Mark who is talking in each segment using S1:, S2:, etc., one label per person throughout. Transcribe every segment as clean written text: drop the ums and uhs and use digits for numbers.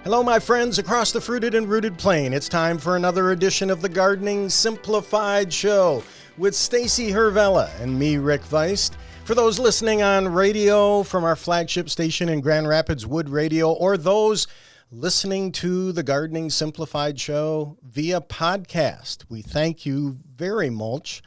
S1: Hello, my friends across the fruited and rooted plain. It's time for another edition of the Gardening Simplified show with Stacy Hervella and me, Rick Weist. For those listening on radio from our flagship station in Grand Rapids, Wood Radio, or those listening to the Gardening Simplified show via podcast, we thank you very much.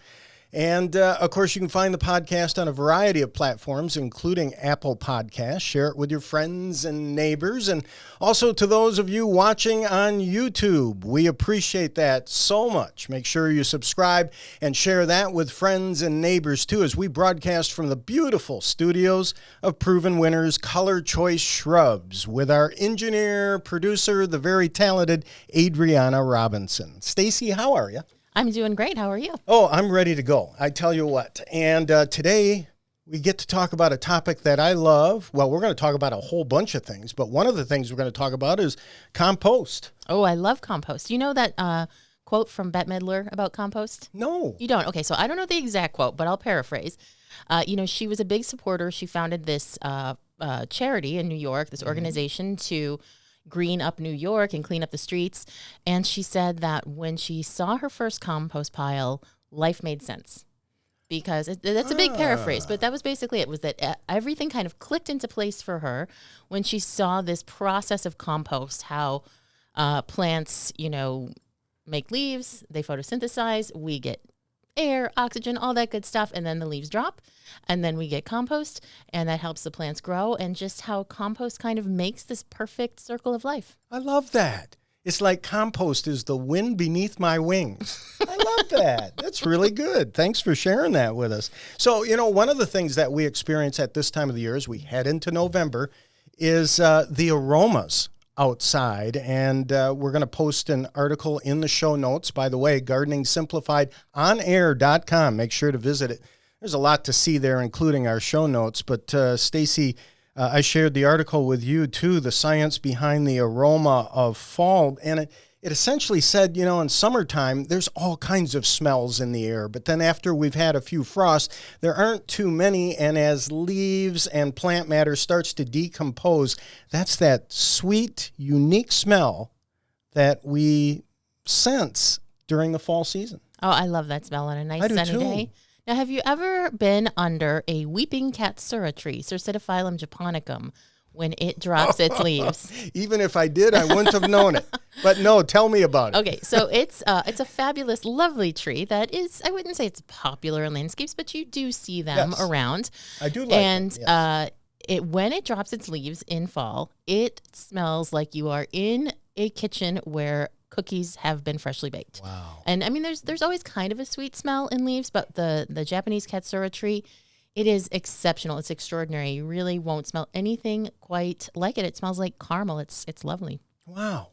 S1: And, of course, you can find the podcast on a variety of platforms, including Apple Podcasts. Share it with your friends and neighbors. And also to those of you watching on YouTube, we appreciate that so much. Make sure you subscribe and share that with friends and neighbors, too, as we broadcast from the beautiful studios of Proven Winners Color Choice Shrubs with our engineer, producer, the very talented Adriana Robinson. Stacy, how are you?
S2: I'm doing great. How are you?
S1: Oh, I'm ready to go. I tell you what. And today we get to talk about a topic that I love. Well, we're going to talk about a whole bunch of things, but one of the things we're going to talk about is compost.
S2: Oh, I love compost. You know that quote from Bette Midler about compost?
S1: No.
S2: You don't? Okay, so I don't know the exact quote, but I'll paraphrase. She was a big supporter. She founded this charity in New York, this organization to green up New York and clean up the streets. And she said that when she saw her first compost pile, life made sense. Because that's a big paraphrase, but that was basically it, was that everything kind of clicked into place for her when she saw this process of compost, how plants, make leaves, they photosynthesize, we get air, oxygen, all that good stuff, and then the leaves drop, and then we get compost, and that helps the plants grow, and just how compost kind of makes this perfect circle of life.
S1: I love that. It's like compost is the wind beneath my wings. I love that. That's really good. Thanks for sharing that with us. So, one of the things that we experience at this time of the year as we head into November is the aromas outside, and we're going to post an article in the show notes. By the way, Gardening Simplified onair.com. Make sure to visit it. There's a lot to see there, including our show notes. But Stacy, I shared the article with you too, the science behind the aroma of fall, and it essentially said, in summertime, there's all kinds of smells in the air, but then after we've had a few frosts, there aren't too many, and as leaves and plant matter starts to decompose, that's that sweet, unique smell that we sense during the fall season.
S2: Oh, I love that smell on a nice sunny day. Now, have you ever been under a weeping katsura tree, Cercidophyllum japonicum, when it drops its leaves?
S1: Even if I did, I wouldn't have known it. But no, tell me about it.
S2: Okay, so it's a fabulous, lovely tree that is, I wouldn't say it's popular in landscapes, but you do see them around.
S1: I do like
S2: and,
S1: it. Yes.
S2: When it drops its leaves in fall, it smells like you are in a kitchen where cookies have been freshly baked.
S1: Wow.
S2: And I mean, there's always kind of a sweet smell in leaves, but the Japanese katsura tree, it is exceptional. It's extraordinary. You really won't smell anything quite like it. It smells like caramel. It's lovely.
S1: Wow.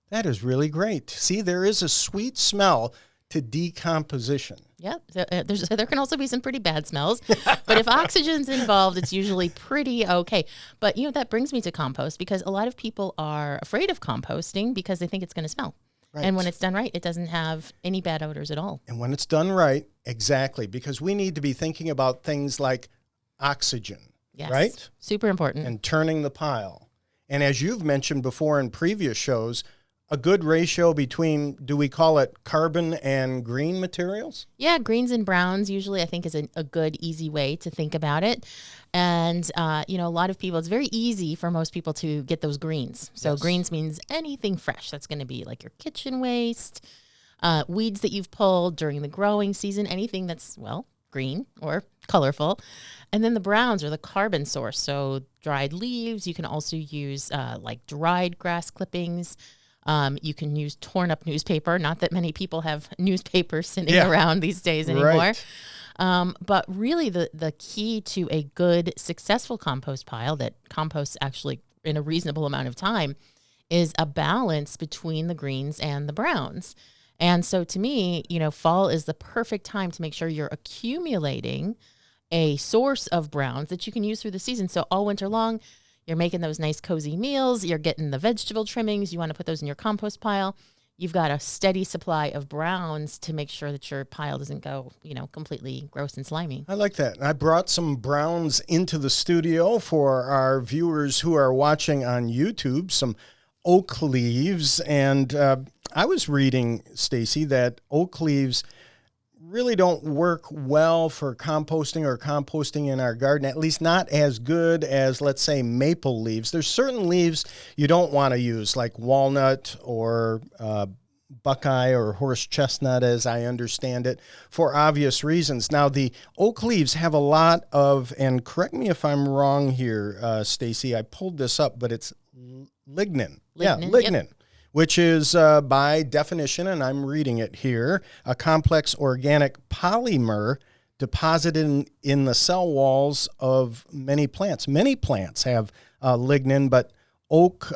S1: That is really great. See, there is a sweet smell to decomposition.
S2: Yeah. There can also be some pretty bad smells. But if oxygen's involved, it's usually pretty okay. But, that brings me to compost, because a lot of people are afraid of composting because they think it's going to smell. Right. And when it's done right, it doesn't have any bad odors at all.
S1: And when it's done right, exactly, because we need to be thinking about things like oxygen,
S2: yes,
S1: right?
S2: Super important.
S1: And turning the pile. And as you've mentioned before in previous shows, a good ratio between, do we call it carbon and green materials?
S2: Yeah, greens and browns usually I think is a good, easy way to think about it. And, a lot of people, it's very easy for most people to get those greens. So yes. Greens means anything fresh. That's going to be like your kitchen waste, weeds that you've pulled during the growing season, anything that's, green or colorful. And then the browns are the carbon source. So dried leaves, you can also use like dried grass clippings. You can use torn up newspaper. Not that many people have newspapers sitting around these days anymore. Right. But really the key to a good, successful compost pile that composts actually in a reasonable amount of time is a balance between the greens and the browns. And so to me, fall is the perfect time to make sure you're accumulating a source of browns that you can use through the season. So all winter long, you're making those nice cozy meals. You're getting the vegetable trimmings. You want to put those in your compost pile. You've got a steady supply of browns to make sure that your pile doesn't go, completely gross and slimy.
S1: I like that. And I brought some browns into the studio for our viewers who are watching on YouTube, some oak leaves, and I was reading, Stacy, that oak leaves really don't work well for composting in our garden, at least not as good as, let's say, maple leaves. There's certain leaves you don't want to use, like walnut or buckeye or horse chestnut, as I understand it, for obvious reasons. Now, the oak leaves have a lot of, and correct me if I'm wrong here, Stacy, I pulled this up, but it's lignin. Lignin. Yep. Which is, by definition, and I'm reading it here, a complex organic polymer deposited in the cell walls of many plants. Many plants have lignin, but oak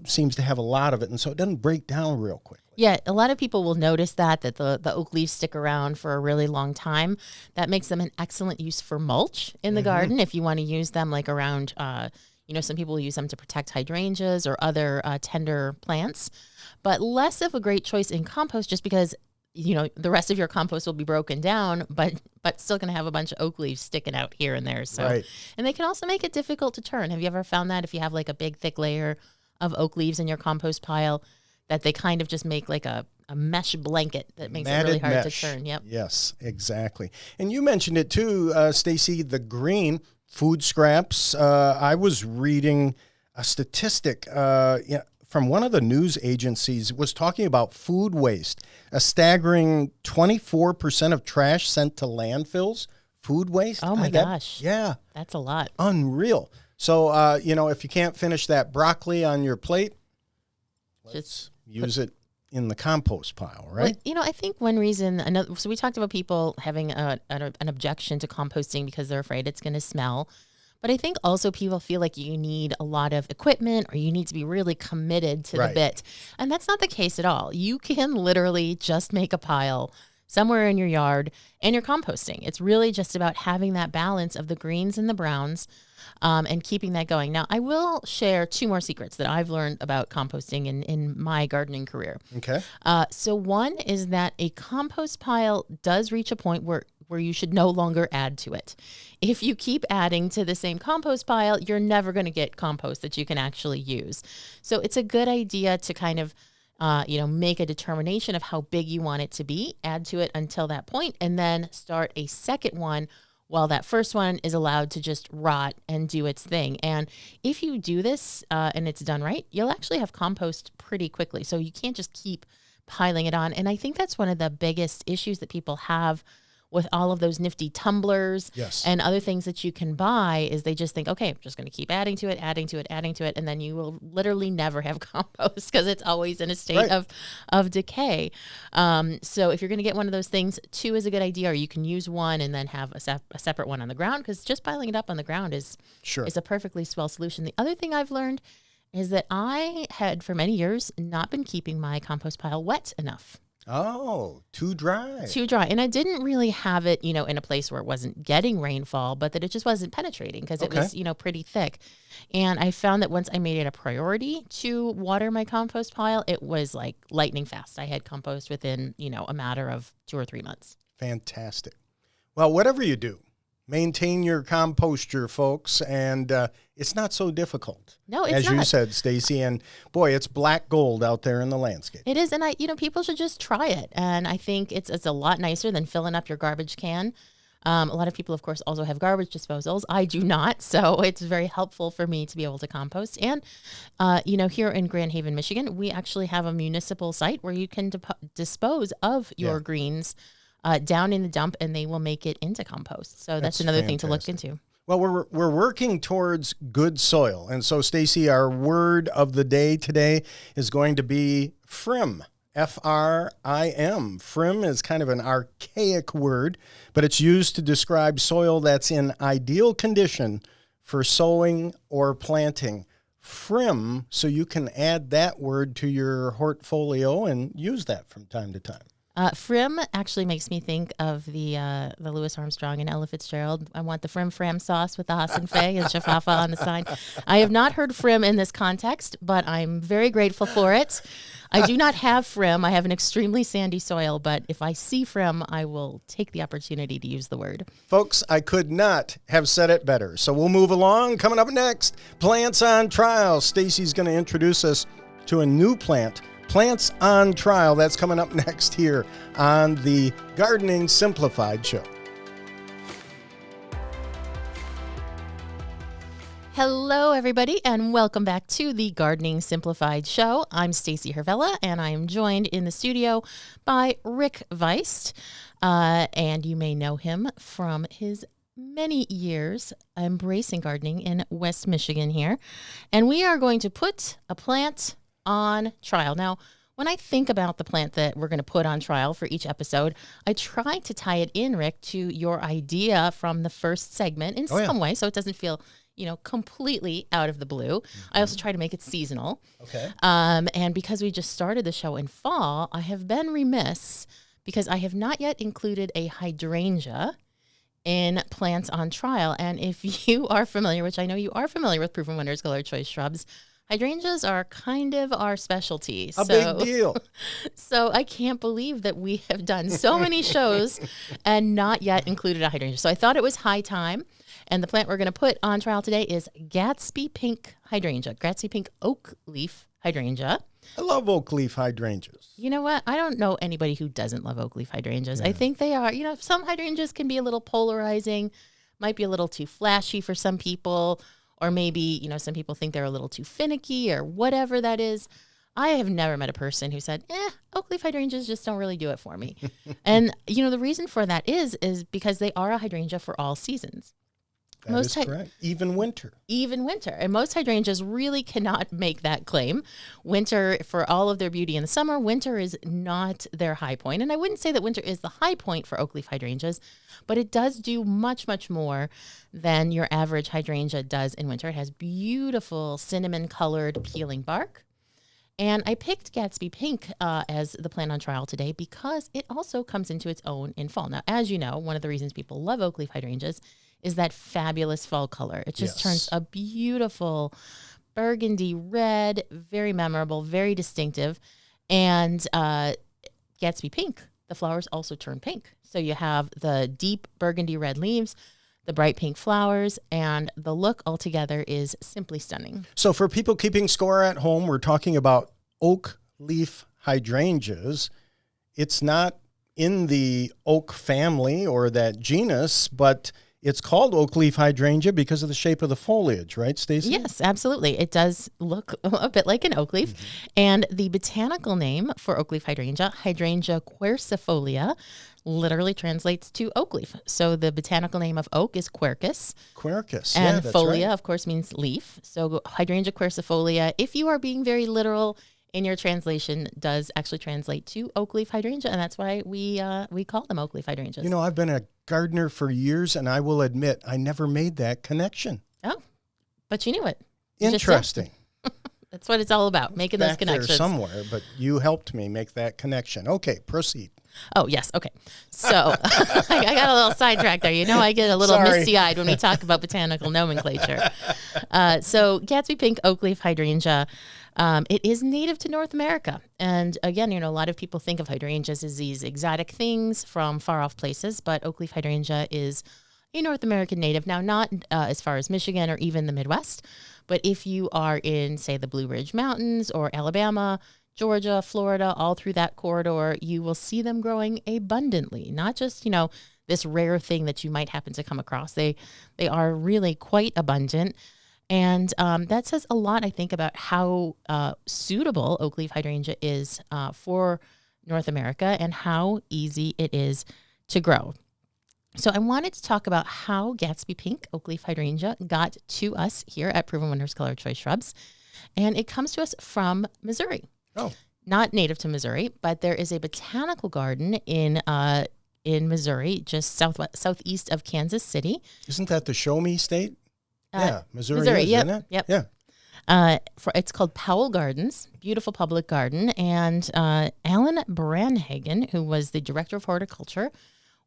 S1: seems to have a lot of it, and so it doesn't break down real quickly.
S2: Yeah, a lot of people will notice that the oak leaves stick around for a really long time. That makes them an excellent use for mulch in the garden if you want to use them like around some people use them to protect hydrangeas or other tender plants, but less of a great choice in compost just because, the rest of your compost will be broken down, but still going to have a bunch of oak leaves sticking out here and there. So,
S1: right.
S2: And they can also make it difficult to turn. Have you ever found that if you have like a big, thick layer of oak leaves in your compost pile, that they kind of just make like a mesh blanket that makes it really hard to turn? Yep.
S1: Yes, exactly. And you mentioned it too, Stacy, the green food scraps. I was reading a statistic from one of the news agencies was talking about food waste. A staggering 24% of trash sent to landfills, food waste.
S2: Oh, my gosh.
S1: Yeah.
S2: That's a lot.
S1: Unreal. So, if you can't finish that broccoli on your plate, let's use it in the compost pile, right?
S2: Well, I think one reason, so we talked about people having an objection to composting because they're afraid it's going to smell. But I think also people feel like you need a lot of equipment or you need to be really committed to the bit. And that's not the case at all. You can literally just make a pile somewhere in your yard and you're composting. It's really just about having that balance of the greens and the browns and keeping that going. Now, I will share 2 more secrets that I've learned about composting in my gardening career.
S1: Okay.
S2: So one is that a compost pile does reach a point where you should no longer add to it. If you keep adding to the same compost pile, you're never going to get compost that you can actually use. So it's a good idea to kind of make a determination of how big you want it to be, add to it until that point, and then start a second one while that first one is allowed to just rot and do its thing. And if you do this and it's done right, you'll actually have compost pretty quickly. So you can't just keep piling it on. And I think that's one of the biggest issues that people have with all of those nifty tumblers and other things that you can buy is they just think, okay, I'm just going to keep adding to it. And then you will literally never have compost because it's always in a state of decay. So if you're going to get one of those things, 2 is a good idea, or you can use one and then have a separate one on the ground because just piling it up on the ground is a perfectly swell solution. The other thing I've learned is that I had for many years not been keeping my compost pile wet enough.
S1: Oh, too dry.
S2: Too dry. And I didn't really have it, in a place where it wasn't getting rainfall, but that it just wasn't penetrating because it was, pretty thick. And I found that once I made it a priority to water my compost pile, it was like lightning fast. I had compost within, a matter of 2 or 3 months.
S1: Fantastic. Well, whatever you do, maintain your composture, folks, and it's not so difficult.
S2: No, it's
S1: not. As
S2: you
S1: said, Stacy, and boy, it's black gold out there in the landscape.
S2: It is, and people should just try it, and I think it's a lot nicer than filling up your garbage can. A lot of people, of course, also have garbage disposals. I do not, so it's very helpful for me to be able to compost. And, here in Grand Haven, Michigan, we actually have a municipal site where you can dispose of your greens down in the dump, and they will make it into compost. So that's another thing to look into.
S1: Well, we're working towards good soil. And so, Stacy, our word of the day today is going to be frim, F-R-I-M. Frim is kind of an archaic word, but it's used to describe soil that's in ideal condition for sowing or planting. Frim, so you can add that word to your portfolio and use that from time to time.
S2: Frim actually makes me think of the Louis Armstrong and Ella Fitzgerald. I want the frim fram sauce with the Hassan Faye and Shafafa on the side. I have not heard frim in this context, but I'm very grateful for it. I do not have frim. I have an extremely sandy soil, but if I see frim, I will take the opportunity to use the word.
S1: Folks, I could not have said it better. So we'll move along. Coming up next, plants on trial. Stacy's going to introduce us to a new plant, Plants on Trial. That's coming up next here on the Gardening Simplified show.
S2: Hello, everybody, and welcome back to the Gardening Simplified show. I'm Stacy Hervella, and I am joined in the studio by Rick Weist. And you may know him from his many years embracing gardening in West Michigan here. And we are going to put a plant on trial. Now, when I think about the plant that we're going to put on trial for each episode, I try to tie it in, Rick, to your idea from the first segment in some way, so it doesn't feel completely out of the blue. I also try to make it seasonal.
S1: Okay.
S2: And because we just started the show in fall, I have been remiss because I have not yet included a hydrangea in Plants on Trial. And if you are familiar, which I know you are familiar with Proven Winners Color Choice Shrubs, hydrangeas are kind of our specialty.
S1: A big deal.
S2: So I can't believe that we have done so many shows and not yet included a hydrangea. So I thought it was high time. And the plant we're going to put on trial today is Gatsby Pink Hydrangea, Gatsby Pink Oakleaf Hydrangea.
S1: I love oakleaf hydrangeas.
S2: You know what? I don't know anybody who doesn't love oakleaf hydrangeas. I think they are, some hydrangeas can be a little polarizing, might be a little too flashy for some people, or maybe, some people think they're a little too finicky or whatever that is. I have never met a person who said, oakleaf hydrangeas just don't really do it for me. And, the reason for that is because they are a hydrangea for all seasons.
S1: That is correct. Even winter.
S2: Even winter. And most hydrangeas really cannot make that claim. Winter, for all of their beauty in the summer, winter is not their high point. And I wouldn't say that winter is the high point for oakleaf hydrangeas, but it does do much, much more than your average hydrangea does in winter. It has beautiful cinnamon-colored peeling bark. And I picked Gatsby Pink as the plant on trial today because it also comes into its own in fall. Now, as you know, one of the reasons people love oakleaf hydrangeas is that fabulous fall color. It just turns a beautiful burgundy red, very memorable, very distinctive. And Gatsby Pink, the flowers also turn pink. So you have the deep burgundy red leaves, the bright pink flowers, and the look altogether is simply stunning.
S1: So for people keeping score at home, we're talking about oak leaf hydrangeas. It's not in the oak family or that genus, but it's called oakleaf hydrangea because of the shape of the foliage, right, Stacey?
S2: Yes, absolutely. It does look a bit like an oak leaf. And the botanical name for oakleaf hydrangea, Hydrangea quercifolia, literally translates to oak leaf. So the botanical name of oak is quercus.
S1: Quercus,
S2: and
S1: that's
S2: folia,
S1: right.
S2: of course, means leaf. So Hydrangea quercifolia, if you are being very literal in your translation, does actually translate to oak leaf hydrangea, and that's why we call them oak leaf hydrangeas.
S1: I've been a gardener for years, and I will admit I never made that connection.
S2: Oh, but you knew it. You
S1: Interesting.
S2: That's what it's all about, making those connections.
S1: There somewhere, but you helped me make that connection. Okay, proceed.
S2: Oh, yes. Okay. So I got a little sidetracked there. I get a little misty-eyed when we talk about botanical nomenclature. So Gatsby Pink Oakleaf Hydrangea, it is native to North America. And again, a lot of people think of hydrangeas as these exotic things from far-off places, but oakleaf hydrangea is a North American native. Now, not as far as Michigan or even the Midwest, but if you are in, say, the Blue Ridge Mountains or Alabama, Georgia, Florida, all through that corridor, you will see them growing abundantly. Not just, this rare thing that you might happen to come across. They are really quite abundant. And that says a lot, I think, about how suitable oakleaf hydrangea is for North America and how easy it is to grow. So I wanted to talk about how Gatsby Pink Oakleaf Hydrangea got to us here at Proven Winners Color Choice Shrubs. And it comes to us from Missouri.
S1: Oh.
S2: Not native to Missouri, but there is a botanical garden in Missouri, just southeast of Kansas City.
S1: Isn't that the Show Me State? Yeah, Missouri is,
S2: yep,
S1: isn't it?
S2: Yep.
S1: Yeah.
S2: It's called Powell Gardens, beautiful public garden. And Alan Branhagen, who was the director of horticulture,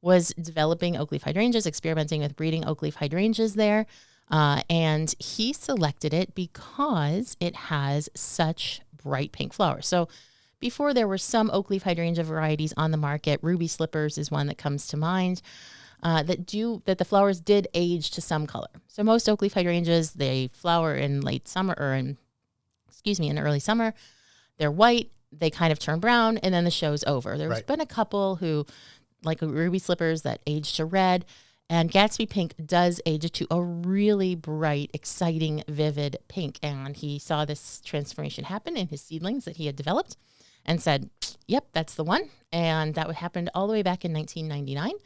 S2: was developing oakleaf hydrangeas, experimenting with breeding oakleaf hydrangeas there. And he selected it because it has such bright pink flowers. So before there were some oakleaf hydrangea varieties on the market. Ruby Slippers is one that comes to mind. That the flowers did age to some color. So most oakleaf hydrangeas, they flower in late summer or in early summer. they're white, they kind of turn brown, and then the show's over. There's
S1: Right.
S2: been a couple who, like ruby slippers, that age to red. And Gatsby pink does age to a really bright, exciting, vivid pink. And he saw this transformation happen in his seedlings that he had developed and said, yep, that's the one. And that happened all the way back in 1999.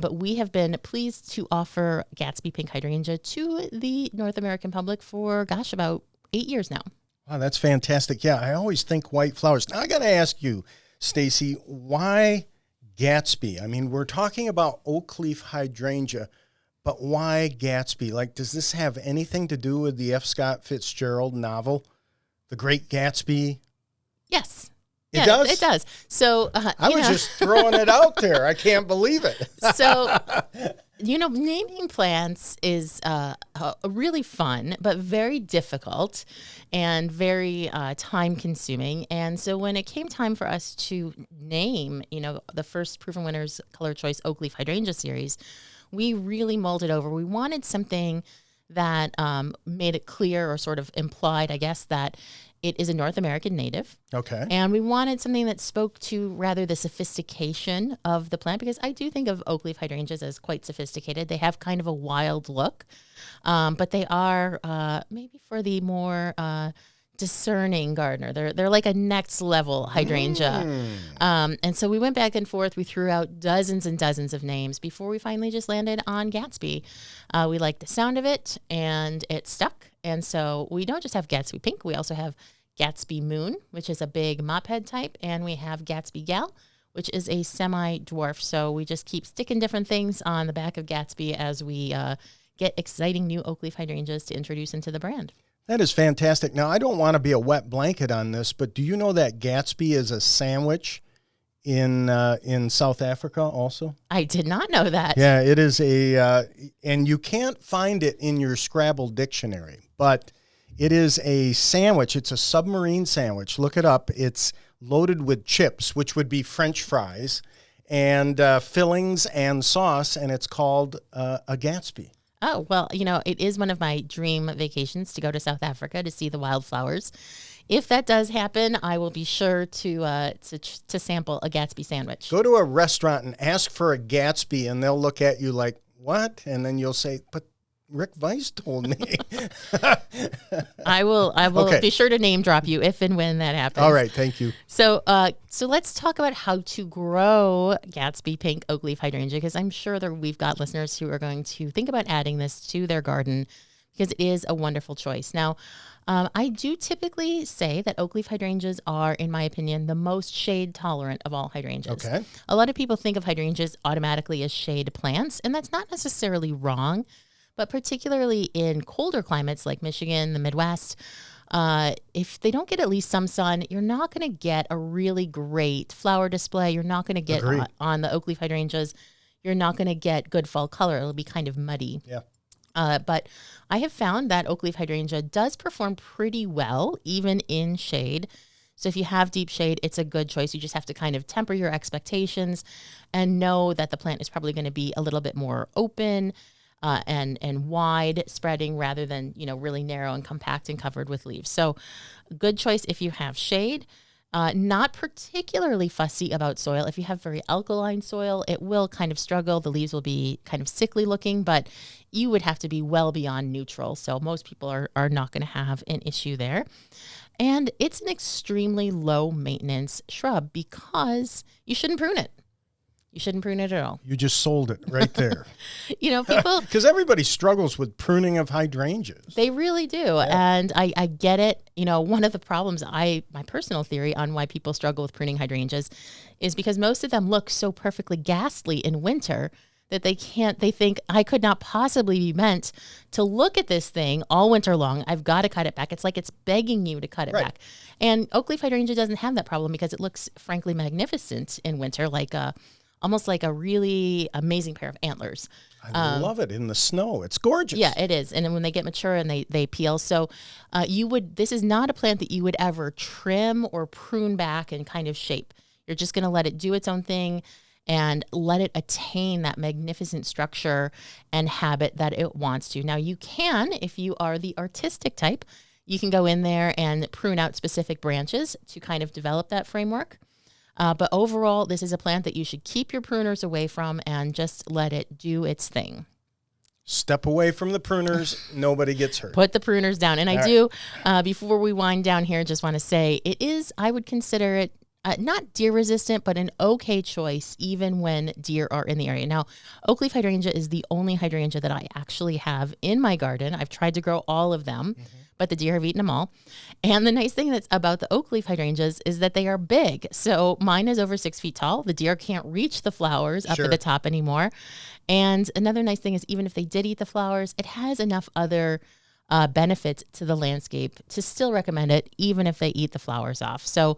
S2: But we have been pleased to offer Gatsby pink hydrangea to the North American public for, about 8 years now.
S1: Wow, that's fantastic. Yeah, I always think white flowers. Now, I got to ask you, Stacy, why Gatsby? I mean, we're talking about oakleaf hydrangea, but why Gatsby? Like, does this have anything to do with the F. Scott Fitzgerald novel, The Great Gatsby?
S2: Yes.
S1: It does?
S2: It does. So,
S1: I was just throwing it out there. I can't believe it.
S2: So, naming plants is really fun, but very difficult and very time consuming. And so when it came time for us to name, the first Proven Winners Color Choice Oakleaf Hydrangea series, we really mulled it over. We wanted something that made it clear, or sort of implied, I guess, that it is a North American native.
S1: Okay.
S2: And we wanted something that spoke to rather the sophistication of the plant, because I do think of oakleaf hydrangeas as quite sophisticated. They have kind of a wild look, but they are maybe for the more discerning gardener. They're like a next level hydrangea. And so we went back and forth. We threw out dozens and dozens of names before we finally just landed on Gatsby. We liked the sound of it, and it stuck. And so we don't just have Gatsby Pink. We also have Gatsby Moon, which is a big mop head type. And we have Gatsby Gal, which is a semi-dwarf. So we just keep sticking different things on the back of Gatsby as we get exciting new oakleaf hydrangeas to introduce into the brand.
S1: That is fantastic. Now, I don't want to be a wet blanket on this, but do you know that Gatsby is a sandwich in South Africa also?
S2: I did not know that.
S1: Yeah, it is and you can't find it in your Scrabble dictionary, but it is a sandwich. It's a submarine sandwich. Look it up. It's loaded with chips, which would be French fries, and fillings and sauce, and it's called a Gatsby.
S2: Oh, well, it is one of my dream vacations to go to South Africa to see the wildflowers. If that does happen, I will be sure to sample a Gatsby sandwich.
S1: Go to a restaurant and ask for a Gatsby, and they'll look at you like, what? And then you'll say, but Rick Weiss told me.
S2: I will
S1: Okay.
S2: be sure to name drop you if and when that happens.
S1: All right, thank you.
S2: So let's talk about how to grow Gatsby Pink Oakleaf Hydrangea, because I'm sure that we've got listeners who are going to think about adding this to their garden, because it is a wonderful choice. Now, I do typically say that oakleaf hydrangeas are, in my opinion, the most shade tolerant of all hydrangeas.
S1: Okay.
S2: A lot of people think of hydrangeas automatically as shade plants, and that's not necessarily wrong. But particularly in colder climates like Michigan, the Midwest, if they don't get at least some sun, you're not going to get a really great flower display. You're not going to get on the oakleaf hydrangeas. You're not going to get good fall color. It'll be kind of muddy.
S1: Yeah.
S2: But I have found that oakleaf hydrangea does perform pretty well, even in shade. So if you have deep shade, it's a good choice. You just have to kind of temper your expectations and know that the plant is probably going to be a little bit more open and wide spreading rather than, really narrow and compact and covered with leaves. So good choice if you have shade. Not particularly fussy about soil. If you have very alkaline soil, it will kind of struggle. The leaves will be kind of sickly looking, but you would have to be well beyond neutral. So most people are not going to have an issue there. And it's an extremely low maintenance shrub because you shouldn't prune it. You shouldn't prune it at all.
S1: You just sold it right there.
S2: People...
S1: Because everybody struggles with pruning of hydrangeas.
S2: They really do. Yeah. And I get it. One of the problems, my personal theory on why people struggle with pruning hydrangeas is because most of them look so perfectly ghastly in winter that they think I could not possibly be meant to look at this thing all winter long. I've got to cut it back. It's like it's begging you to cut it back. And oakleaf hydrangea doesn't have that problem because it looks frankly magnificent in winter, like almost like a really amazing pair of antlers.
S1: I love it in the snow. It's gorgeous.
S2: Yeah, it is. And then when they get mature and they peel. So this is not a plant that you would ever trim or prune back and kind of shape. You're just going to let it do its own thing and let it attain that magnificent structure and habit that it wants to. Now you can, if you are the artistic type, you can go in there and prune out specific branches to kind of develop that framework. But overall, this is a plant that you should keep your pruners away from and just let it do its thing.
S1: Step away from the pruners. Nobody gets hurt.
S2: Put the pruners down. And I do, before we wind down here, just want to say it is, I would consider it not deer resistant, but an okay choice, even when deer are in the area. Now, oakleaf hydrangea is the only hydrangea that I actually have in my garden. I've tried to grow all of them, but the deer have eaten them all. And the nice thing that's about the oakleaf hydrangeas is that they are big. So mine is over 6 feet tall. The deer can't reach the flowers up at the top anymore. And another nice thing is even if they did eat the flowers, it has enough other benefits to the landscape to still recommend it, even if they eat the flowers off. So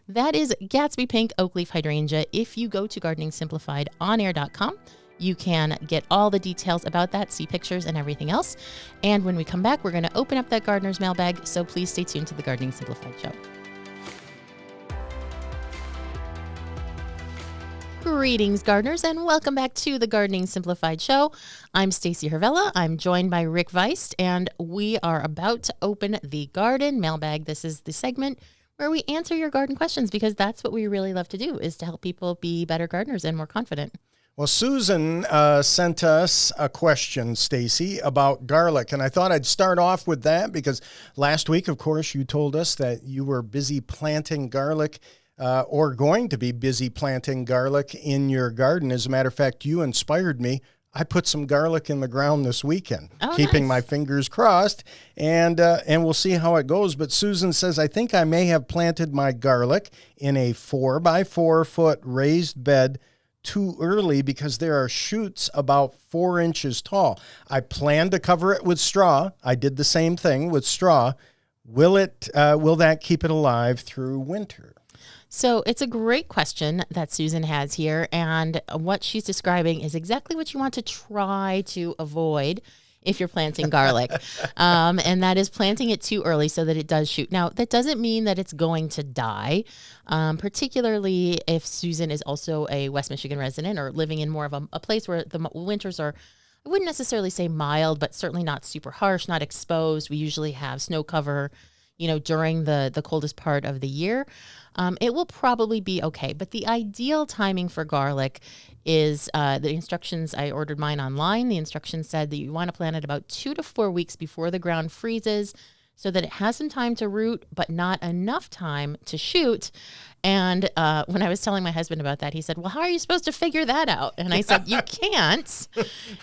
S2: that is Gatsby Pink Oakleaf Hydrangea. If you go to Gardening Simplified onair.com, you can get all the details about that, see pictures and everything else. And when we come back, we're going to open up that gardener's mailbag. So please stay tuned to the Gardening Simplified show. Greetings, gardeners, and welcome back to the Gardening Simplified show. I'm Stacy Hervella. I'm joined by Rick Weist, and we are about to open the garden mailbag. This is the segment where we answer your garden questions because that's what we really love to do, is to help people be better gardeners and more confident.
S1: Well, Susan sent us a question, Stacy, about garlic, and I thought I'd start off with that because last week, of course, you told us that you were busy planting garlic or going to be busy planting garlic in your garden. As a matter of fact, you inspired me. I put some garlic in the ground this weekend, keeping my fingers crossed, and we'll see how it goes. But Susan says, I think I may have planted my garlic in a 4x4 foot raised bed too early because there are shoots about 4 inches tall. I plan to cover it with straw. I did the same thing with straw. Will that keep it alive through winter?
S2: So it's a great question that Susan has here, and what she's describing is exactly what you want to try to avoid if you're planting garlic, and that is planting it too early so that it does shoot. Now, that doesn't mean that it's going to die, particularly if Susan is also a West Michigan resident or living in more of a place where the winters are, I wouldn't necessarily say mild, but certainly not super harsh, not exposed. We usually have snow cover, during the coldest part of the year. It will probably be okay. But the ideal timing for garlic is the instructions. I ordered mine online. The instructions said that you want to plant it about 2 to 4 weeks before the ground freezes so that it has some time to root, but not enough time to shoot. And when I was telling my husband about that, he said, well, how are you supposed to figure that out? And I said, you can't.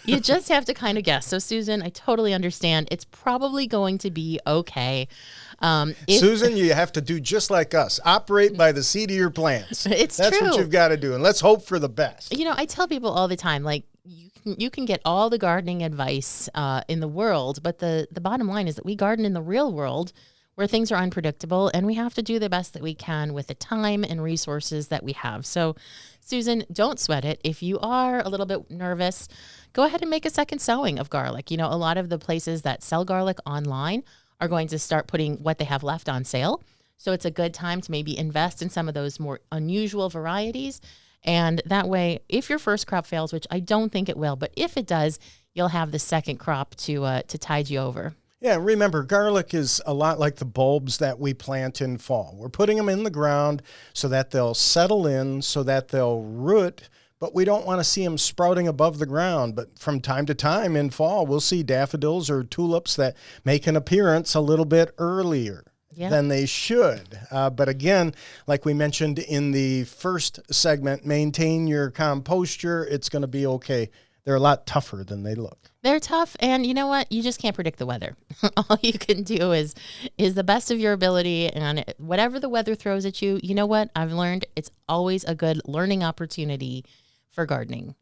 S2: You just have to kind of guess. So, Susan, I totally understand. It's probably going to be okay.
S1: Susan, you have to do just like us. Operate by the seed of your plants.
S2: That's
S1: true. That's what you've got to do. And let's hope for the best.
S2: I tell people all the time, like, you can get all the gardening advice in the world, but the bottom line is that we garden in the real world where things are unpredictable, and we have to do the best that we can with the time and resources that we have. So, Susan, don't sweat it. If you are a little bit nervous, go ahead and make a second sowing of garlic. A lot of the places that sell garlic online are going to start putting what they have left on sale. So it's a good time to maybe invest in some of those more unusual varieties. And that way, if your first crop fails, which I don't think it will, but if it does, you'll have the second crop to tide you over.
S1: Yeah, remember, garlic is a lot like the bulbs that we plant in fall. We're putting them in the ground so that they'll settle in, so that they'll root, but we don't want to see them sprouting above the ground. But from time to time in fall, we'll see daffodils or tulips that make an appearance a little bit earlier than they should. But again, like we mentioned in the first segment, maintain your composture. It's going to be okay. They're a lot tougher than they look.
S2: They're tough, and you know what? You just can't predict the weather. All you can do is the best of your ability, and whatever the weather throws at you, you know what? I've learned it's always a good learning opportunity for gardening.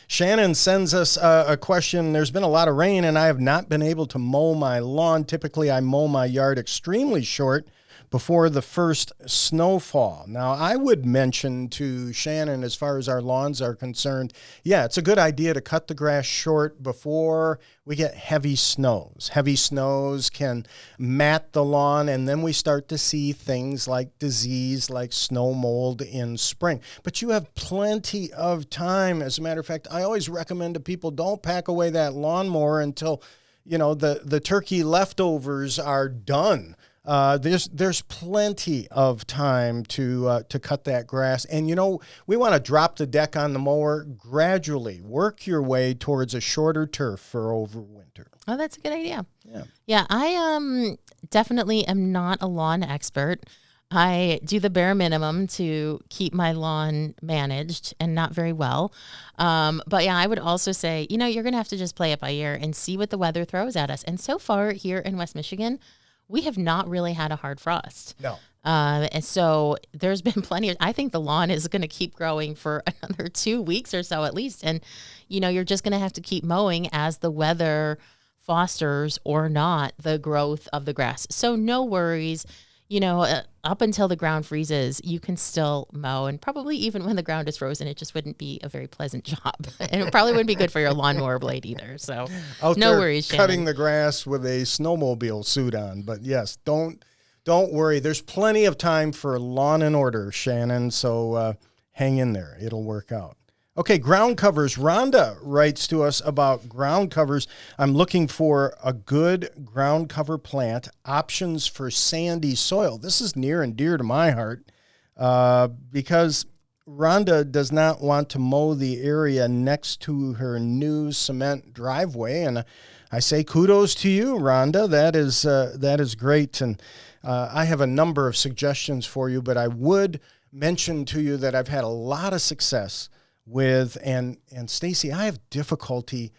S1: Shannon sends us a question. There's been a lot of rain, and I have not been able to mow my lawn. Typically, I mow my yard extremely short before the first snowfall. Now, I would mention to Shannon, as far as our lawns are concerned, it's a good idea to cut the grass short before we get heavy snows. Heavy snows can mat the lawn, and then we start to see things like disease, like snow mold in spring. But you have plenty of time. As a matter of fact, I always recommend to people, don't pack away that lawnmower until the turkey leftovers are done. There's plenty of time to cut that grass. And, we want to drop the deck on the mower gradually. Work your way towards a shorter turf for overwinter.
S2: Oh, that's a good idea.
S1: Yeah.
S2: Yeah, I definitely am not a lawn expert. I do the bare minimum to keep my lawn managed, and not very well. But yeah, I would also say, you're going to have to just play it by ear and see what the weather throws at us. And so far here in West Michigan, we have not really had a hard frost.
S1: No.
S2: And so there's been I think the lawn is going to keep growing for another 2 weeks or so at least. And, you're just going to have to keep mowing as the weather fosters or not the growth of the grass. So no worries. Up until the ground freezes, you can still mow. And probably even when the ground is frozen, it just wouldn't be a very pleasant job. And it probably wouldn't be good for your lawnmower blade either. So no worries, Shannon.
S1: Cutting the grass with a snowmobile suit on. But yes, don't worry. There's plenty of time for lawn and order, Shannon. So hang in there. It'll work out. Okay, ground covers. Rhonda writes to us about ground covers. I'm looking for a good ground cover plant. Options for sandy soil. This is near and dear to my heart because Rhonda does not want to mow the area next to her new cement driveway. And I say kudos to you, Rhonda. That is great. And I have a number of suggestions for you, but I would mention to you that I've had a lot of success with, and Stacy, I have difficulty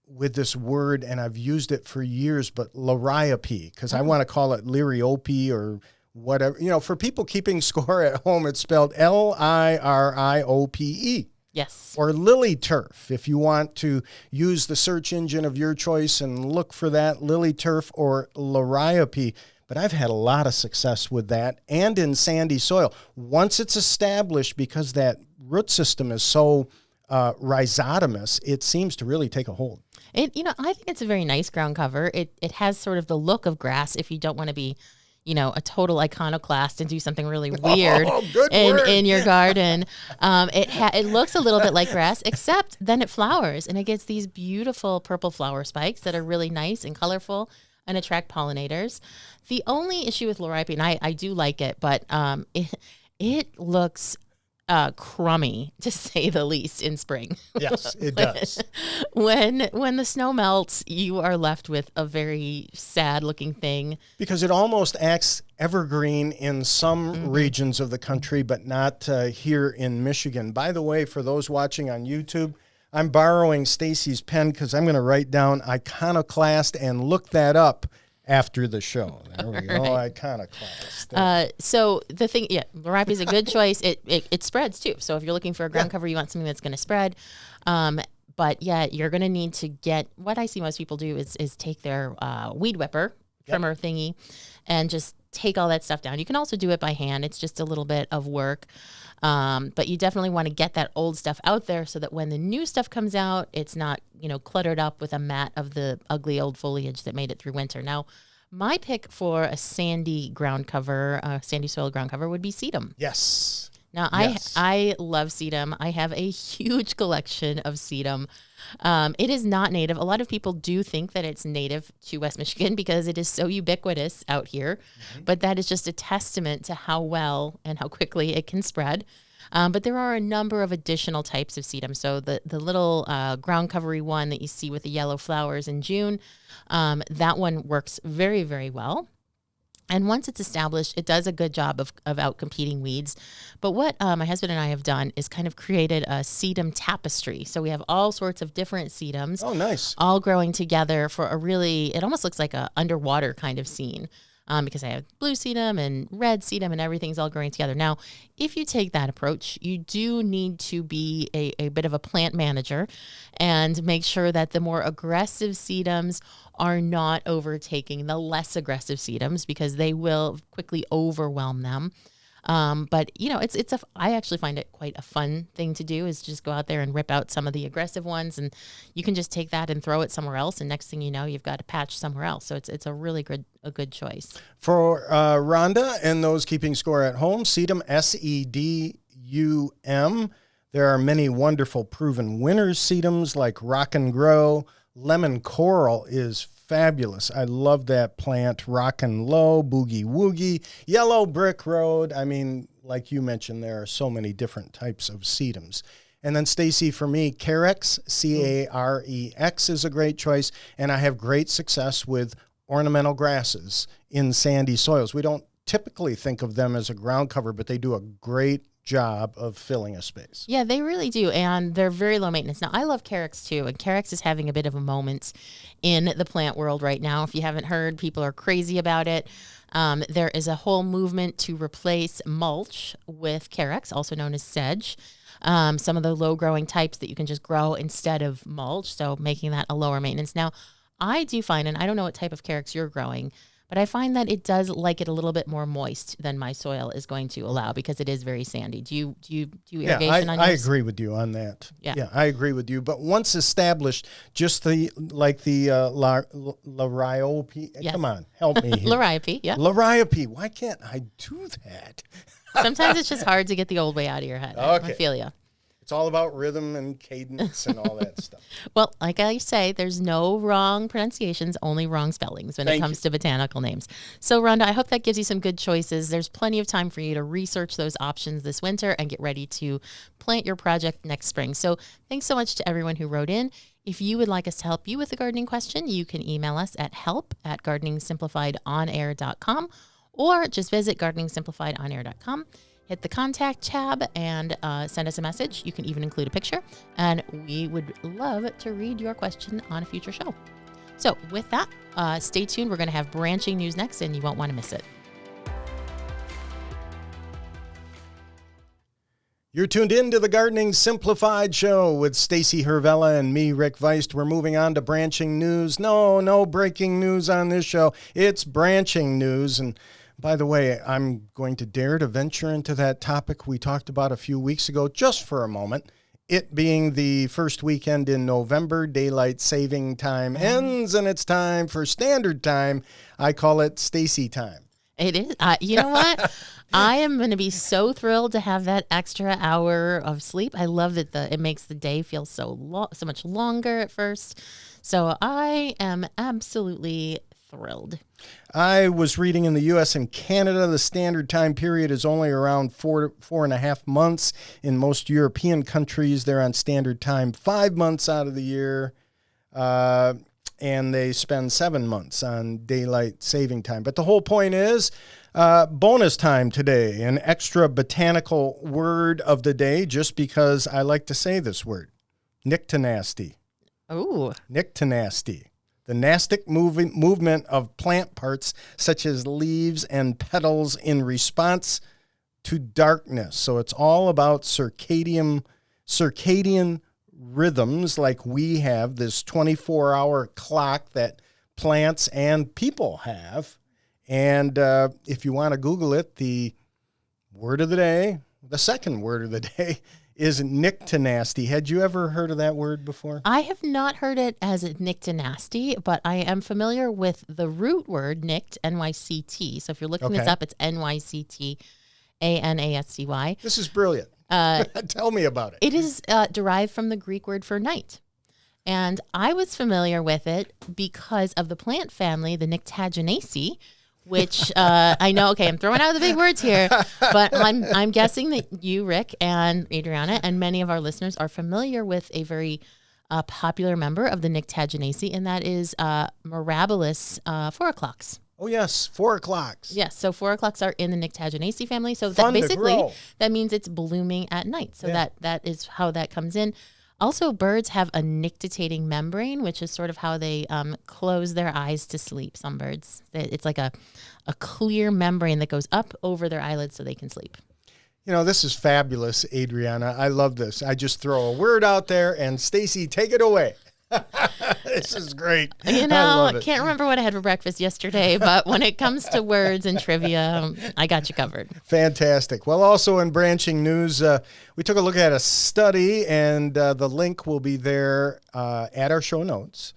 S1: with this word, and I've used it for years, but liriope, because I want to call it liriope or whatever. For people keeping score at home, it's spelled Liriope.
S2: Yes.
S1: Or lily turf, if you want to use the search engine of your choice and look for that, lily turf or liriope. But I've had a lot of success with that and in sandy soil. Once it's established, because that root system is so rhizotomous, it seems to really take a hold.
S2: I think it's a very nice ground cover. It has sort of the look of grass if you don't want to be, a total iconoclast and do something really weird in your garden. It looks a little bit like grass, except then it flowers and it gets these beautiful purple flower spikes that are really nice and colorful and attract pollinators. The only issue with liriope, and I do like it, but it looks crummy, to say the least, in spring.
S1: Yes, it does.
S2: When the snow melts, you are left with a very sad looking thing.
S1: Because it almost acts evergreen in some regions of the country, but not here in Michigan. By the way, for those watching on YouTube, I'm borrowing Stacy's pen because I'm going to write down iconoclast and look that up after the show. There we go. Right. Iconoclast.
S2: So the thing, liriope is a good choice. It spreads too. So if you're looking for a ground cover, you want something that's going to spread. But you're going to need to get, what I see most people do is take their weed whipper, trimmer thingy, and just take all that stuff down. You can also do it by hand. It's just a little bit of work. But you definitely want to get that old stuff out there so that when the new stuff comes out, it's not, cluttered up with a mat of the ugly old foliage that made it through winter. Now, my pick for a sandy ground cover, sandy soil ground cover would be sedum.
S1: Yes.
S2: Now, I love sedum. I have a huge collection of sedum. It is not native. A lot of people do think that it's native to West Michigan because it is so ubiquitous out here, but that is just a testament to how well and how quickly it can spread. But there are a number of additional types of sedum. So the little ground covery one that you see with the yellow flowers in June, that one works very, very well. And once it's established, it does a good job of outcompeting weeds. But what my husband and I have done is kind of created a sedum tapestry. So we have all sorts of different sedums.
S1: Oh, nice.
S2: All growing together for a really, it almost looks like a underwater kind of scene. Because I have blue sedum and red sedum and everything's all growing together. Now, if you take that approach, you do need to be a bit of a plant manager and make sure that the more aggressive sedums are not overtaking the less aggressive sedums because they will quickly overwhelm them. But I actually find it quite a fun thing to do is just go out there and rip out some of the aggressive ones, and you can just take that and throw it somewhere else. And next thing you know, you've got a patch somewhere else. So it's a really good choice. For
S1: Rhonda and those keeping score at home, sedum, sedum. There are many wonderful proven winners sedums like Rock and Grow, lemon coral is fabulous. I love that plant. Rockin' Low, Boogie Woogie, Yellow Brick Road. I mean, like you mentioned, there are so many different types of sedums. And then, Stacy, for me, Carex, Carex is a great choice. And I have great success with ornamental grasses in sandy soils. We don't typically think of them as a ground cover, but they do a great job of filling a space.
S2: Yeah, they really do. And they're very low maintenance. Now, I love Carex too. And Carex is having a bit of a moment in the plant world right now. If you haven't heard, people are crazy about it. There is a whole movement to replace mulch with Carex, also known as sedge. Some of the low-growing types that you can just grow instead of mulch, so making that a lower maintenance. Now, I do find, and I don't know what type of Carex you're growing, but I find that it does like it a little bit more moist than my soil is going to allow because it is very sandy. Do you irrigation on yours?
S1: I agree with you on that. Yeah, I agree with you. But once established, just the Liriope.
S2: Yes.
S1: Come on, help me here.
S2: Liriope, yeah.
S1: Liriope. Why can't I do that?
S2: Sometimes it's just hard to get the old way out of your head.
S1: Okay.
S2: I feel you.
S1: It's all about rhythm and cadence and all that stuff.
S2: Well, like I say, there's no wrong pronunciations, only wrong spellings when it comes to botanical names. So, Rhonda, I hope that gives you some good choices. There's plenty of time for you to research those options this winter and get ready to plant your project next spring. So, thanks so much to everyone who wrote in. If you would like us to help you with a gardening question, you can email us at help@gardeningsimplifiedonair.com or just visit gardeningsimplifiedonair.com. Hit the contact tab and send us a message. You can even include a picture, and we would love to read your question on a future show. So with that, stay tuned. We're going to have branching news next, and you won't want to miss it.
S1: You're tuned in to the Gardening Simplified show with Stacy Hervella and me, Rick Weist. We're moving on to branching news. No breaking news on this show. It's branching news. And by the way, I'm going to dare to venture into that topic we talked about a few weeks ago, just for a moment. It being the first weekend in November, daylight saving time ends, and it's time for standard time. I call it Stacy time.
S2: It is. You know what? I am going to be so thrilled to have that extra hour of sleep. I love that it makes the day feel so much longer at first. So I am absolutely thrilled.
S1: I was reading in the U.S. and Canada, the standard time period is only around 4.5 months. In most European countries, they're on standard time 5 months out of the year, and they spend 7 months on daylight saving time. But the whole point is bonus time today, an extra botanical word of the day, just because I like to say this word, nyctinasty.
S2: Ooh.
S1: Nyctinasty. The nastic movement of plant parts such as leaves and petals in response to darkness. So it's all about circadian rhythms, like we have this 24-hour clock that plants and people have. And if you want to Google it, the word of the day, the second word of the day, is nyctinasty. Had you ever heard of that word before?
S2: I have not heard it as nyctinasty, but I am familiar with the root word nyct, N-Y-C-T. So if you're looking this up, it's N-Y-C-T-A-N-A-S-T-Y.
S1: This is brilliant. Tell me about it.
S2: It is derived from the Greek word for night. And I was familiar with it because of the plant family, the Nyctaginaceae, which I know, okay, I'm throwing out the big words here, but I'm guessing that you, Rick, and Adriana, and many of our listeners are familiar with a very popular member of the Nyctaginaceae, and that is Mirabilis 4 o'clocks.
S1: Oh, yes, 4 o'clocks.
S2: Yes, so 4 o'clocks are in the Nyctaginaceae family. So
S1: Fun
S2: that basically,
S1: to grow.
S2: that means it's blooming at night. So that is how that comes in. Also, birds have a nictitating membrane, which is sort of how they close their eyes to sleep. Some birds, it's like a clear membrane that goes up over their eyelids so they can sleep.
S1: You know, this is fabulous, Adriana. I love this. I just throw a word out there, and Stacy, take it away. This is great.
S2: You know, I can't remember what I had for breakfast yesterday, but when it comes to words and trivia, I got you covered.
S1: Fantastic. Well, also in branching news, we took a look at a study, and the link will be there at our show notes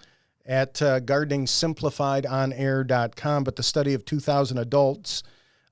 S1: at gardeningsimplifiedonair.com. But the study of 2,000 adults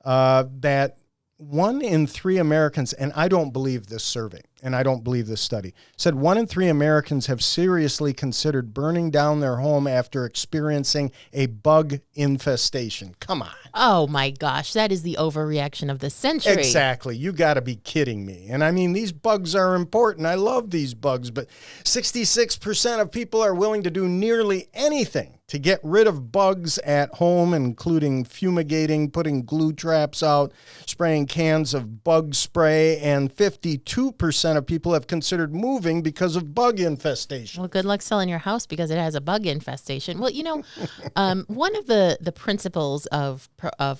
S1: that 1 in 3 Americans, and I don't believe this survey, and I don't believe this study, said 1 in 3 Americans have seriously considered burning down their home after experiencing a bug infestation. Come on.
S2: Oh my gosh, that is the overreaction of the century.
S1: Exactly. You got to be kidding me. And I mean, these bugs are important. I love these bugs, but 66% of people are willing to do nearly anything to get rid of bugs at home, including fumigating, putting glue traps out, spraying cans of bug spray, and 52% of people have considered moving because of bug infestation.
S2: Well, good luck selling your house because it has a bug infestation. Well, one of the principles of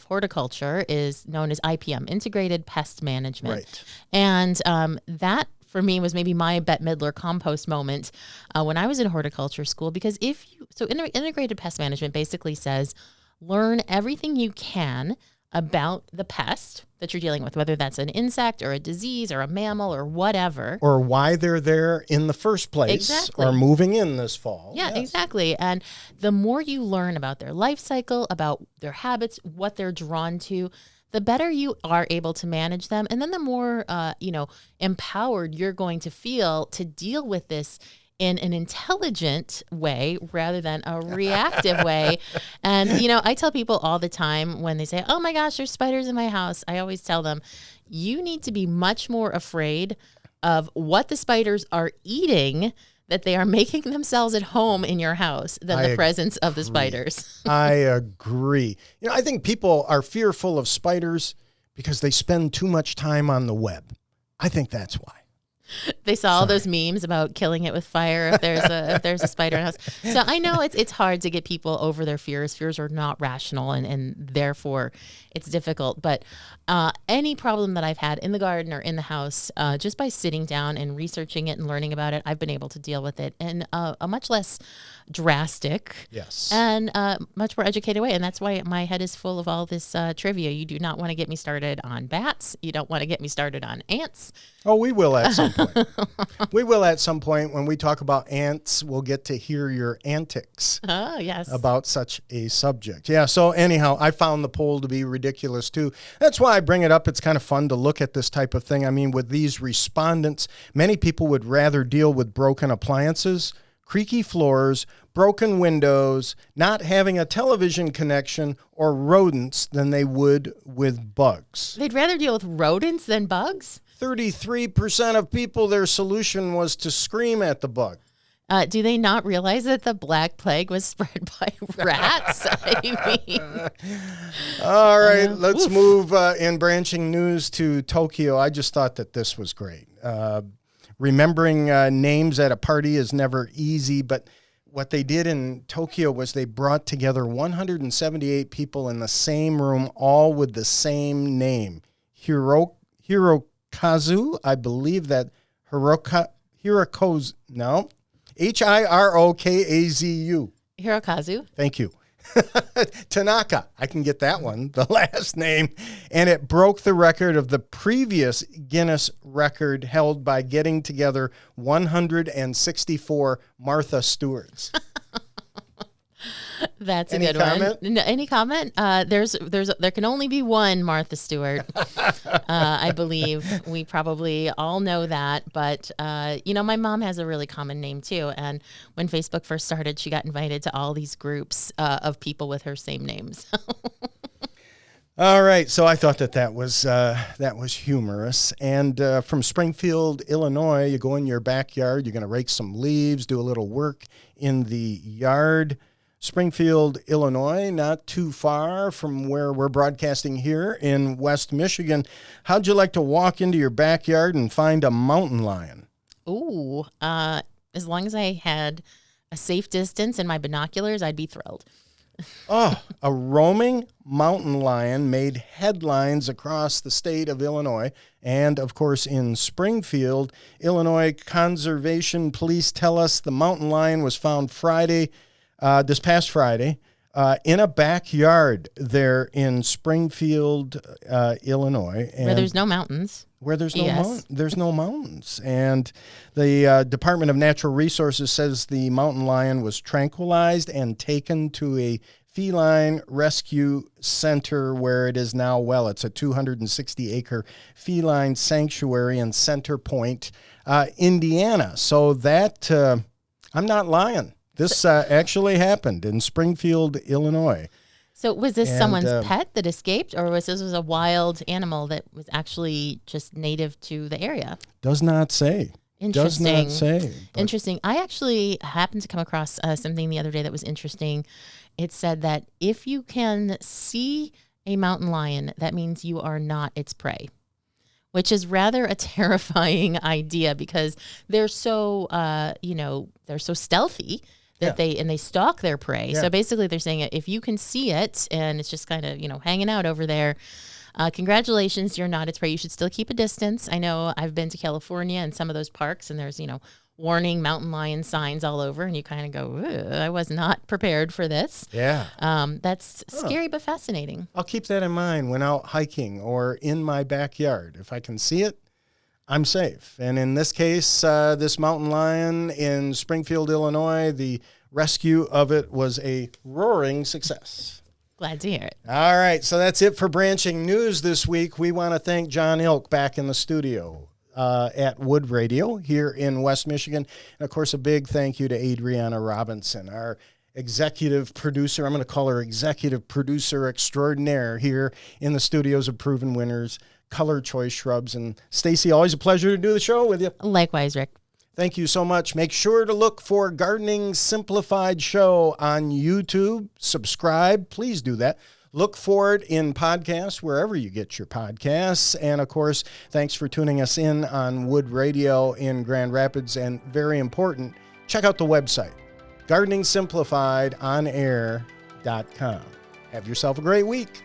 S2: horticulture is known as IPM, Integrated Pest Management.
S1: Right.
S2: And that, for me, was maybe my Bette Midler compost moment when I was in horticulture school, because integrated pest management basically says learn everything you can about the pest that you're dealing with, whether that's an insect or a disease or a mammal or whatever.
S1: Or why they're there in the first place.
S2: Exactly.
S1: Or moving in this fall.
S2: Yeah,
S1: Yes.
S2: exactly. And the more you learn about their life cycle, about their habits, what they're drawn to, the better you are able to manage them. And then the more, empowered you're going to feel to deal with this in an intelligent way rather than a reactive way. And, I tell people all the time when they say, oh my gosh, there's spiders in my house, I always tell them, you need to be much more afraid of what the spiders are eating, that they are making themselves at home in your house, than the presence of the spiders.
S1: I agree. I think people are fearful of spiders because they spend too much time on the web. I think that's why.
S2: They saw all those memes about killing it with fire if there's a spider in the house. So I know it's hard to get people over their fears. Fears are not rational, and therefore it's difficult. But any problem that I've had in the garden or in the house, just by sitting down and researching it and learning about it, I've been able to deal with it in a much less drastic and much more educated way. And that's why my head is full of all this trivia. You do not want to get me started on bats. You don't want to get me started on ants.
S1: Oh, we will at some point. We will at some point. When we talk about ants, we'll get to hear your antics about such a subject. Yeah, so anyhow, I found the poll to be ridiculous too. That's why I bring it up. It's kind of fun to look at this type of thing. I mean, with these respondents, many people would rather deal with broken appliances, creaky floors, broken windows, not having a television connection, or rodents than they would with bugs.
S2: They'd rather deal with rodents than bugs?
S1: 33% of people, their solution was to scream at the bug.
S2: Do they not realize that the Black Plague was spread by rats? I mean,
S1: all right, let's move in branching news to Tokyo. I just thought that this was great. Remembering names at a party is never easy, but what they did in Tokyo was they brought together 178 people in the same room, all with the same name. Hirokazu, I believe that Hirokazu, no, Hirokazu.
S2: Hirokazu.
S1: Thank you. Tanaka, I can get that one, the last name. And it broke the record of the previous Guinness record held by getting together 164 Martha Stewarts.
S2: That's a good one. No, any comment? There can only be one Martha Stewart. I believe we probably all know that, but my mom has a really common name too. And when Facebook first started, she got invited to all these groups of people with her same names.
S1: All right, so I thought that was humorous. And from Springfield, Illinois, you go in your backyard, you're going to rake some leaves, do a little work in the yard. Springfield, Illinois, not too far from where we're broadcasting here in West Michigan. How'd you like to walk into your backyard and find a mountain lion?
S2: Ooh, as long as I had a safe distance and my binoculars, I'd be thrilled.
S1: Oh, a roaming mountain lion made headlines across the state of Illinois. And, of course, in Springfield, Illinois Conservation Police tell us the mountain lion was found this past Friday, in a backyard there in Springfield, Illinois. And
S2: where there's no mountains.
S1: Where there's no mountains. And the Department of Natural Resources says the mountain lion was tranquilized and taken to a Feline Rescue Center, where it is now. Well, it's a 260-acre feline sanctuary in Center Point, Indiana. So that, I'm not lying. This actually happened in Springfield, Illinois.
S2: So was this someone's pet that escaped, or was this a wild animal that was actually just native to the area?
S1: Does not say.
S2: Interesting.
S1: Does not say.
S2: Interesting. I actually happened to come across something the other day that was interesting. It said that if you can see a mountain lion, that means you are not its prey, which is rather a terrifying idea because they're so, they're so stealthy that they stalk their prey. Yeah. So basically they're saying if you can see it and it's just kind of, hanging out over there, congratulations, you're not its prey. You should still keep a distance. I know I've been to California and some of those parks, and there's, warning mountain lion signs all over, and you kind of go, I was not prepared for this.
S1: Yeah.
S2: That's scary but fascinating.
S1: I'll keep that in mind when out hiking or in my backyard. If I can see it, I'm safe. And in this case, this mountain lion in Springfield, Illinois, the rescue of it was a roaring success.
S2: Glad to hear it.
S1: All right, so that's it for Branching News this week. We want to thank John Ilk back in the studio at Wood Radio here in West Michigan. And, of course, a big thank you to Adriana Robinson, our executive producer. I'm going to call her executive producer extraordinaire here in the studios of Proven Winners, Color Choice Shrubs. And, Stacy, always a pleasure to do the show with you.
S2: Likewise, Rick.
S1: Thank you so much. Make sure to look for Gardening Simplified Show on YouTube. Subscribe. Please do that. Look for it in podcasts, wherever you get your podcasts. And, of course, thanks for tuning us in on Wood Radio in Grand Rapids. And very important, check out the website, gardeningsimplifiedonair.com. Have yourself a great week.